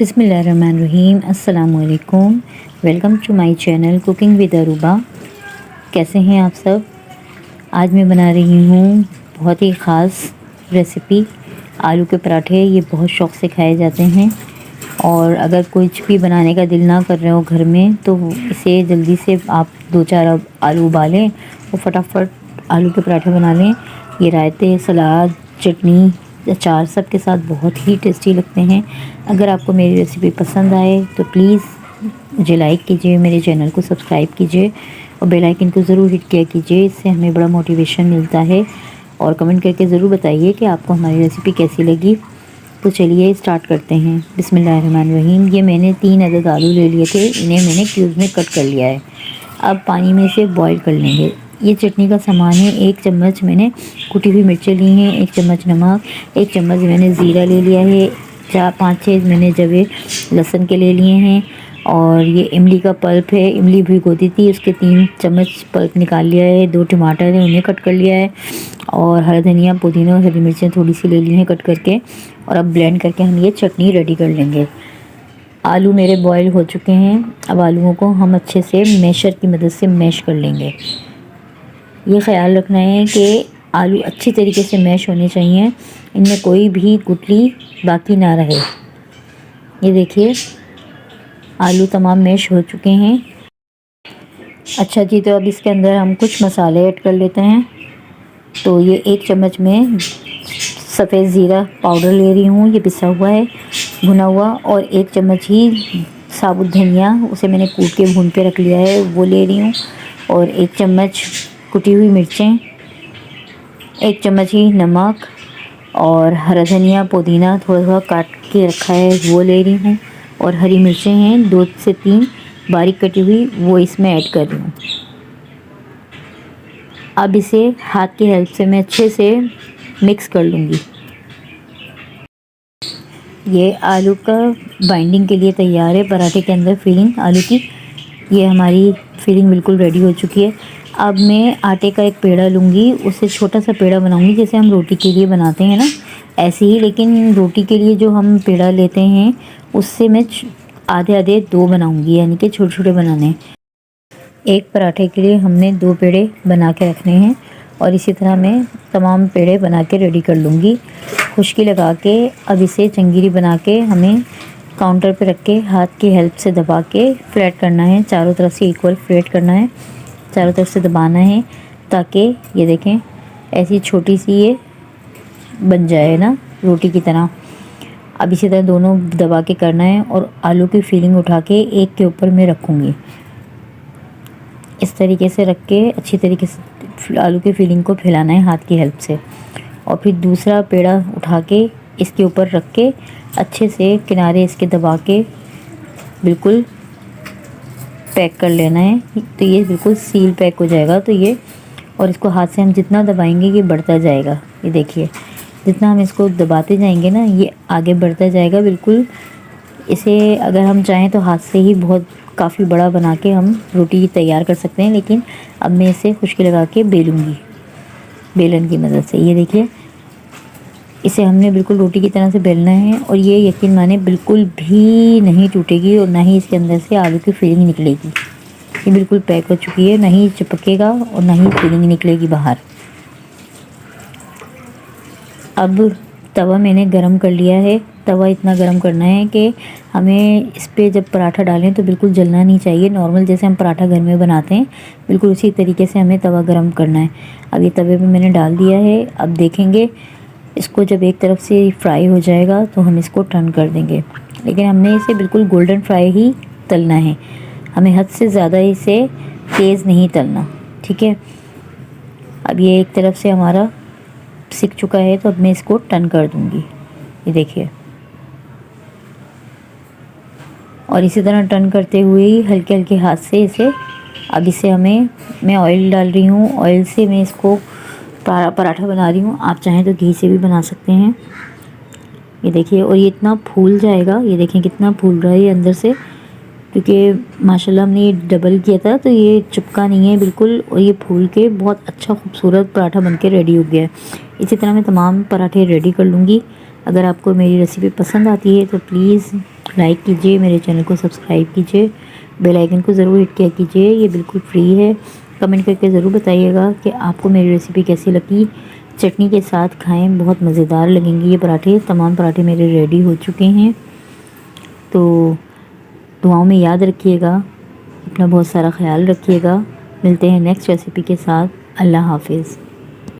बिस्मिल्लाहिर्रहमानिर्रहीम। अस्सलाम वालेकुम। Welcome to my channel cooking with Arooba. कैसे हैं आप सब? आज मैं बना रही हूँ बहुत ही ख़ास रेसिपी आलू के पराठे। ये बहुत शौक़ से खाए जाते हैं और अगर कुछ भी बनाने का दिल ना कर रहे हो घर में तो इसे जल्दी से आप 2-4 आलू उबालें और फटाफट आलू के पराठे बना लें। ये रायते, सलाद, चटनी, अचार सब के साथ बहुत ही टेस्टी लगते हैं। अगर आपको मेरी रेसिपी पसंद आए तो प्लीज़ मुझे लाइक कीजिए, मेरे चैनल को सब्सक्राइब कीजिए और बेल आइकन को ज़रूर हिट किया कीजिए। इससे हमें बड़ा मोटिवेशन मिलता है। और कमेंट करके ज़रूर बताइए कि आपको हमारी रेसिपी कैसी लगी। तो चलिए स्टार्ट करते हैं। बिस्मिल्लाहिर्रहमानिर्रहीम। ये मैंने 3 अदद आलू ले लिए थे, इन्हें मैंने क्यूब में कट कर लिया है। अब पानी में से बॉईल कर लेंगे। ये चटनी का सामान है। 1 चम्मच मैंने कुटी हुई मिर्चें ली हैं, 1 चम्मच नमक, 1 चम्मच मैंने ज़ीरा ले लिया है, 4-5-6 मैंने जवे लहसुन के ले लिए हैं। और ये इमली का पल्प है, इमली भिगो दी थी, उसके 3 चम्मच पल्प निकाल लिया है। 2 टमाटर हैं, उन्हें कट कर लिया है। और हरा धनिया, पुदीना और हरी मिर्चें थोड़ी सी ले ली हैं कट करके। और अब ब्लेंड करके हम ये चटनी रेडी कर लेंगे। आलू मेरे बॉईल हो चुके हैं। अब आलूओं को हम अच्छे से मैशर की मदद से मैश कर लेंगे। ये ख़्याल रखना है कि आलू अच्छी तरीके से मैश होने चाहिए, इनमें कोई भी गुठली बाकी ना रहे। ये देखिए आलू तमाम मैश हो चुके हैं। अच्छा जी, तो अब इसके अंदर हम कुछ मसाले ऐड कर लेते हैं। तो ये 1 चम्मच में सफ़ेद ज़ीरा पाउडर ले रही हूँ, ये पिसा हुआ है, भुना हुआ। और 1 चम्मच ही साबुत धनिया, उसे मैंने कूट के भून के रख लिया है, वो ले रही हूँ। और 1 चम्मच कुटी हुई मिर्चें, 1 चम्मच ही नमक और हरा धनिया, पुदीना थोड़ा थोड़ा काट के रखा है वो ले रही हूँ। और हरी मिर्चें हैं 2 से 3 बारीक कटी हुई, वो इसमें ऐड कर रही हूँ। अब इसे हाथ की हेल्प से मैं अच्छे से मिक्स कर लूँगी। ये आलू का बाइंडिंग के लिए तैयार है, पराठे के अंदर फिलिंग आलू की। ये हमारी फिलिंग बिल्कुल रेडी हो चुकी है। अब मैं आटे का एक पेड़ा लूँगी, उससे छोटा सा पेड़ा बनाऊँगी, जैसे हम रोटी के लिए बनाते हैं ना, ऐसे ही। लेकिन रोटी के लिए जो हम पेड़ा लेते हैं उससे मैं आधे आधे 2 बनाऊँगी, यानी कि छोटे छोटे बनाने। एक पराठे के लिए हमने 2 पेड़े बना के रखने हैं और इसी तरह मैं तमाम पेड़े बना के रेडी कर लूँगी। खुश्की लगा के अब इसे चंगीरी बना के हमें काउंटर पे रख के हाथ की हेल्प से दबा के फ्लैट करना है। चारों तरफ से इक्वल फ्लैट करना है, चारों तरफ से दबाना है, ताकि ये देखें ऐसी छोटी सी ये बन जाए ना रोटी की तरह। अब इसी तरह दोनों दबा के करना है और आलू की फिलिंग उठा के एक के ऊपर मैं रखूँगी। इस तरीके से रख के अच्छी तरीके से आलू की फिलिंग को फैलाना है हाथ की हेल्प से। और फिर दूसरा पेड़ा उठा के इसके ऊपर रख के अच्छे से किनारे इसके दबा के बिल्कुल पैक कर लेना है। तो ये बिल्कुल सील पैक हो जाएगा। तो ये, और इसको हाथ से हम जितना दबाएंगे ये बढ़ता जाएगा। ये देखिए जितना हम इसको दबाते जाएंगे ना ये आगे बढ़ता जाएगा बिल्कुल। इसे अगर हम चाहें तो हाथ से ही बहुत काफ़ी बड़ा बना के हम रोटी तैयार कर सकते हैं, लेकिन अब मैं इसे खुश्की लगा के बेलूँगी बेलन की मदद से। ये देखिए इसे हमने बिल्कुल रोटी की तरह से बेलना है और ये यकीन माने बिल्कुल भी नहीं टूटेगी और ना ही इसके अंदर से आलू की फिलिंग निकलेगी। ये बिल्कुल पैक हो चुकी है, ना ही चिपकेगा और ना ही फिलिंग निकलेगी बाहर। अब तवा मैंने गरम कर लिया है। तवा इतना गरम करना है कि हमें इस पे जब पराठा डालें तो बिल्कुल जलना नहीं चाहिए। नॉर्मल जैसे हम पराठा घर में बनाते हैं बिल्कुल उसी तरीके से हमें तवा गरम करना है। अब ये तवे पे मैंने डाल दिया है। अब देखेंगे इसको जब एक तरफ से फ्राई हो जाएगा तो हम इसको टर्न कर देंगे, लेकिन हमने इसे बिल्कुल गोल्डन फ्राई ही तलना है। हमें हद से ज़्यादा इसे तेज़ नहीं तलना, ठीक है। अब ये एक तरफ से हमारा सिक चुका है तो अब मैं इसको टर्न कर दूंगी। ये देखिए, और इसी तरह टर्न करते हुए ही हल्के हल्के हाथ से इसे, अब इसे मैं ऑयल डाल रही हूँ। ऑयल से मैं इसको पराठा बना रही हूँ। आप चाहें तो घी से भी बना सकते हैं। ये देखिए, और ये इतना फूल जाएगा। ये देखें कितना फूल रहा है ये अंदर से, क्योंकि माशाल्लाह हमने ये डबल किया था तो ये चिपका नहीं है बिल्कुल। और ये फूल के बहुत अच्छा खूबसूरत पराठा बनके रेडी हो गया है। इसी तरह मैं तमाम पराठे रेडी कर लूँगी। अगर आपको मेरी रेसिपी पसंद आती है तो प्लीज़ लाइक कीजिए, मेरे चैनल को सब्सक्राइब कीजिए, बेल आइकन को ज़रूर हिट किया कीजिए। ये बिल्कुल फ्री है। कमेंट करके ज़रूर बताइएगा कि आपको मेरी रेसिपी कैसी लगी। चटनी के साथ खाएं, बहुत मज़ेदार लगेंगे ये पराठे। तमाम पराठे मेरे रेडी हो चुके हैं। तो दुआओं में याद रखिएगा, अपना बहुत सारा ख्याल रखिएगा। मिलते हैं नेक्स्ट रेसिपी के साथ। अल्लाह हाफिज़।